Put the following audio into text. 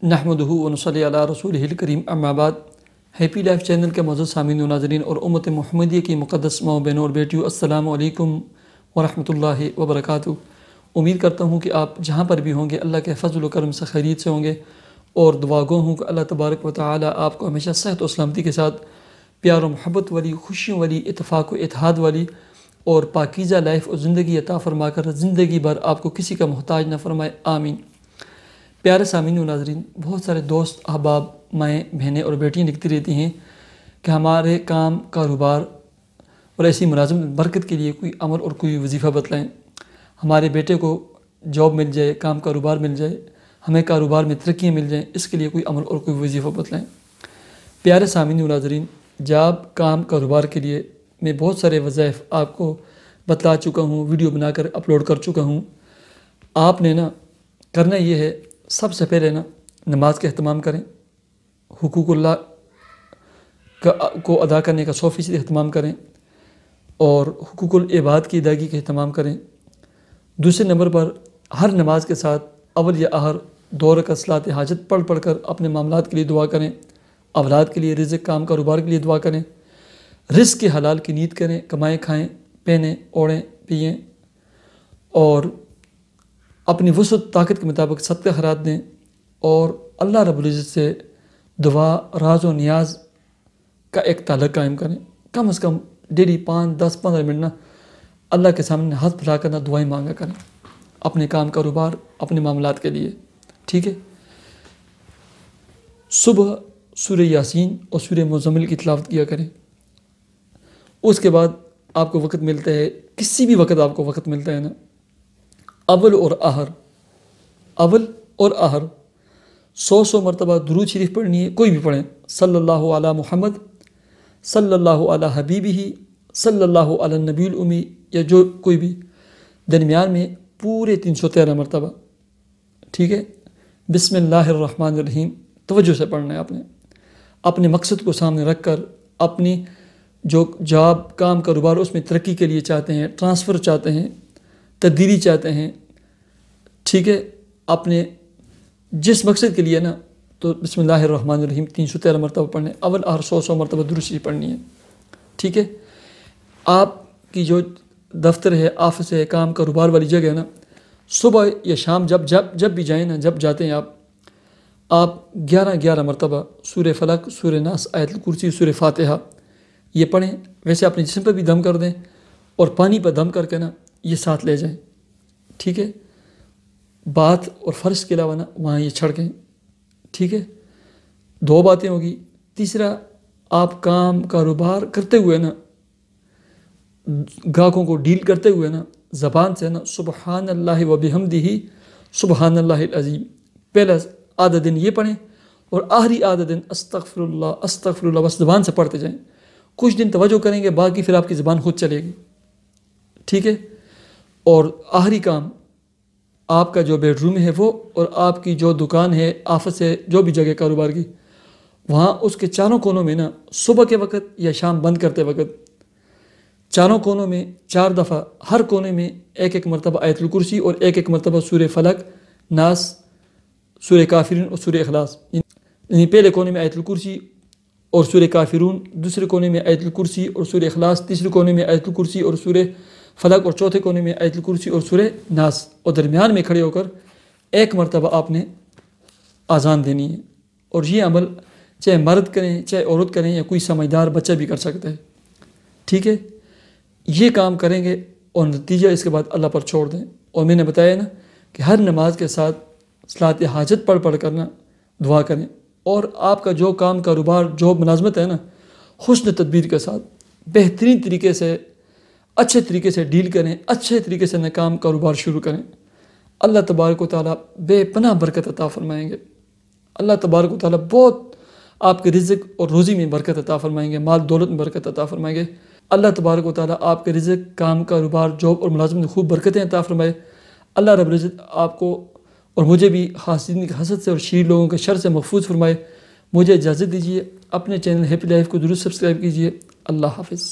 نحمدہ ونصلی علی رسولہ الکریم اما بعد۔ ہیپی لائف چینل کے معزز سامعین و ناظرین اور امت محمدیہ کی مقدس ماؤں بہنوں اور بیٹیوں، السلام علیکم ورحمۃ اللہ وبرکاتہ۔ امید کرتا ہوں کہ آپ جہاں پر بھی ہوں گے اللہ کے فضل و کرم سے خیریت سے ہوں گے، اور دعا گو ہوں کہ اللہ تبارک و تعالی آپ کو ہمیشہ صحت و سلامتی کے ساتھ پیار و محبت والی، خوشیوں والی، اتفاق و اتحاد والی اور پاکیزہ لائف اور زندگی عطا فرما کر زندگی بھر آپ کو کسی کا محتاج نہ فرمائے، آمین۔ پیارے سامعین و ناظرین، بہت سارے دوست، احباب، مائیں، بہنیں اور بیٹیاں لکھتی رہتی ہیں کہ ہمارے کام، کاروبار اور ایسی ملازمت برکت کے لیے کوئی عمل اور کوئی وظیفہ بتلائیں، ہمارے بیٹے کو جاب مل جائے، کام کاروبار مل جائے، ہمیں کاروبار میں ترقیاں مل جائیں، اس کے لیے کوئی عمل اور کوئی وظیفہ بتلائیں۔ پیارے سامعین و ناظرین، جاب، کام، کاروبار کے لیے میں بہت سارے وظائف آپ کو بتلا چکا ہوں، ویڈیو بنا کر اپلوڈ کر چکا ہوں۔ آپ نے کرنا یہ ہے، سب سے پہلے نماز کا اہتمام کریں، حقوق اللہ کو ادا کرنے کا 100% اہتمام کریں اور حقوق العباد کی ادائیگی کا اہتمام کریں۔ دوسرے نمبر پر ہر نماز کے ساتھ اول یا آخر 2 رکعت صلاۃ حاجت پڑھ کر اپنے معاملات کے لیے دعا کریں، اولاد کے لیے، رزق، کام کاروبار کے لیے دعا کریں، رزق کے حلال کی نیت کریں، کمائیں، کھائیں، پہنیں، اوڑھیں، پئیں اور اپنی وسعت طاقت کے مطابق صدقہ خیرات دیں، اور اللہ رب العزت سے دعا، راز و نیاز کا ایک تعلق قائم کریں۔ کم از کم ڈیلی 5، 10، 15 منٹ اللہ کے سامنے ہاتھ پھیلا کر دعائیں مانگا کریں اپنے کام کاروبار، اپنے معاملات کے لیے، ٹھیک ہے۔ صبح سورہ یاسین اور سورہ مزمل کی تلاوت کیا کریں۔ اس کے بعد آپ کو وقت ملتا ہے، کسی بھی وقت آپ کو وقت ملتا ہے اول اور آخر 100 مرتبہ درود شریف پڑھنی ہے، کوئی بھی پڑھیں، صلی اللہ علی محمد، صلی اللہ علی حبیبہ، صلی اللہ علی النبی الامی، یا جو کوئی بھی، درمیان میں پورے 313 مرتبہ، ٹھیک ہے۔ بسم اللہ الرحمن الرحیم توجہ سے پڑھنا ہے آپ نے، اپنے مقصد کو سامنے رکھ کر، اپنی جو جاب، کام، کاروبار اس میں ترقی کے لیے چاہتے ہیں، ٹرانسفر چاہتے ہیں، تبدیلی چاہتے ہیں، ٹھیک ہے، اپنے جس مقصد کے لیے تو بسم اللہ الرحمن الرحیم 313 مرتبہ پڑھنے، اول آخر 100 مرتبہ درود شریف پڑھنی ہے، ٹھیک ہے۔ آپ کی جو دفتر ہے، آفس ہے، کام کاروبار والی جگہ ہے صبح یا شام جب بھی جائیں جب جاتے ہیں آپ 11 مرتبہ سورہ فلق، سورہ ناس، آیت الکرسی، سورہ فاتحہ یہ پڑھیں۔ ویسے اپنے جسم پہ بھی دم کر دیں اور پانی پر دم کر کے یہ ساتھ لے جائیں، ٹھیک ہے۔ بات اور فرض کے علاوہ وہاں یہ چھڑکیں، ٹھیک ہے۔ 2 باتیں ہوگی۔ تیسرا، آپ کام کاروبار کرتے ہوئے گاہکوں کو ڈیل کرتے ہوئے زبان سے سبحان اللہ و بحمدہ سبحان اللہ العظیم، پہلا آدھا دن یہ پڑھیں اور آخری آدھا دن استغفر اللہ بس زبان سے پڑھتے جائیں۔ کچھ دن توجہ کریں گے، باقی پھر آپ کی زبان خود چلے گی، ٹھیک ہے۔ اور آخری کام، آپ کا جو بیڈ روم ہے وہ، اور آپ کی جو دکان ہے، آفس ہے، جو بھی جگہ کاروبار کی، وہاں اس کے چاروں کونوں میں صبح کے وقت یا شام بند کرتے وقت چاروں کونوں میں 4 دفعہ، ہر کونے میں 1 مرتبہ آیت الکرسی اور 1 مرتبہ سورہ فلق، ناس، سورہ کافرون اور سورہ اخلاص، یعنی پہلے کونے میں آیت الکرسی اور سورہ کافرون، دوسرے کونے میں آیت الکرسی اور سورہ اخلاص، تیسرے کونے میں آیت الکرسی اور سورہ فلق، اور چوتھے کونے میں آیت الکرسی اور سورہ ناس، اور درمیان میں کھڑے ہو کر 1 مرتبہ آپ نے اذان دینی ہے۔ اور یہ عمل چاہے مرد کریں، چاہے عورت کریں، یا کوئی سمجھدار بچہ بھی کر سکتا ہے، ٹھیک ہے۔ یہ کام کریں گے اور نتیجہ اس کے بعد اللہ پر چھوڑ دیں۔ اور میں نے بتایا کہ ہر نماز کے ساتھ صلاۃ حاجت پڑھ کر دعا کریں، اور آپ کا جو کام کاروبار، جو ملازمت ہے حسن تدبیر کے ساتھ بہترین طریقے سے، اچھے طریقے سے ڈیل کریں، اچھے طریقے سے کام کاروبار شروع کریں۔ اللہ تبارک و تعالیٰ بے پناہ برکت عطا فرمائیں گے۔ اللہ تبارک و تعالیٰ بہت آپ کے رزق اور روزی میں برکت عطا فرمائیں گے، مال دولت میں برکت عطا فرمائیں گے۔ اللہ تبارک و تعالیٰ آپ کے رزق، کام کاروبار، جاب اور ملازمت میں خوب برکتیں عطا فرمائے۔ اللہ رب العزت آپ کو اور مجھے بھی حاسدین کی حسد سے اور شریر لوگوں کے شر سے محفوظ فرمائے۔ مجھے اجازت دیجیے، اپنے چینل ہیپی لائف کو ضرور سبسکرائب کیجیے۔ اللہ حافظ۔